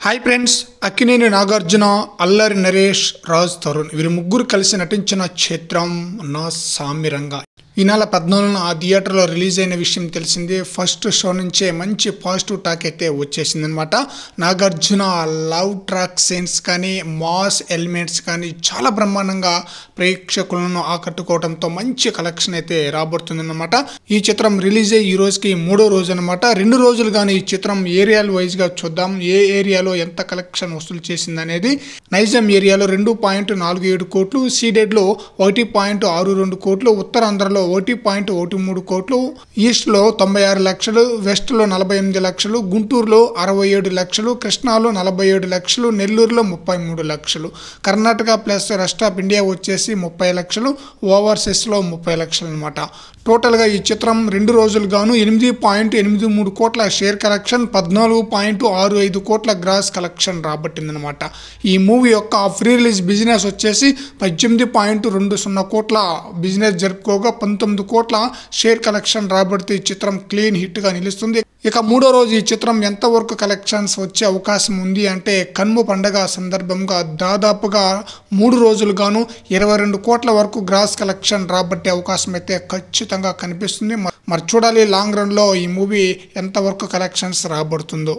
Hi friends, Akkineni Nagarjuna, Allari Naresh, Raj Tarun వీరు ముగ్గురు కలిసి నటించిన చిత్రం నా సామిరంగా ఈ నెల 14న ఆ థియేటర్లో రిలీజ్ అయిన విషయం తెలిసిందే. ఫస్ట్ షో నుంచే మంచి పాజిటివ్ టాక్ అయితే వచ్చేసిందనమాట. నాగార్జున లవ్ ట్రాక్ సీన్స్ కానీ మాస్ ఎలిమెంట్స్ కానీ చాలా బ్రహ్మాండంగా ప్రేక్షకులను ఆకట్టుకోవడంతో మంచి కలెక్షన్ అయితే రాబడుతుందన్నమాట. ఈ చిత్రం రిలీజ్ అయ్యి ఈ రోజుకి 3వ రోజు అనమాట. 2 రోజులుగానే ఈ చిత్రం ఏరియాల వైజ్గా చూద్దాం. ఏ ఏరియాలో ఎంత కలెక్షన్ వసూలు చేసింది అనేది. నైజాం ఏరియాలో 2.47 కోట్లు, సీడెడ్లో 1.62 కోట్లు, ఉత్తరాంధ్రలో 1.13 కోట్లు, ఈస్ట్లో 96 లక్షలు, వెస్ట్లో 48 లక్షలు, గుంటూరులో 67 లక్షలు, కృష్ణాలో 47 లక్షలు, నెల్లూరులో 33 లక్షలు, Karnataka plus rest of India వచ్చేసి 30 లక్షలు, ఓవర్సీస్లో 30 లక్షలు అనమాట. టోటల్గా ఈ చిత్రం 2 రోజులుగాను 8.83 కోట్ల షేర్ కలెక్షన్, 14.65 కోట్ల గ్రాస్ కలెక్షన్ రాబట్టిందనమాట. ఈ మూవీ యొక్క ఫ్రీ రిలీజ్ బిజినెస్ వచ్చేసి 18.20 కోట్ల బిజినెస్ జరుపుకోగా 19 కోట్ల షేర్ కలెక్షన్ రాబడితే ఈ చిత్రం క్లీన్ హిట్గా నిలుస్తుంది. ఇక 3వ రోజు ఈ చిత్రం ఎంతవరకు కలెక్షన్స్ వచ్చే అవకాశం ఉంది అంటే, కన్ము పండగ సందర్భంగా దాదాపుగా 3 రోజులుగాను 22 కోట్ల వరకు గ్రాస్ కలెక్షన్ రాబట్టే అవకాశం అయితే ఖచ్చితంగా కనిపిస్తుంది. మరి చూడాలి లాంగ్ రన్లో ఈ మూవీ ఎంతవరకు కలెక్షన్స్ రాబడుతుందో.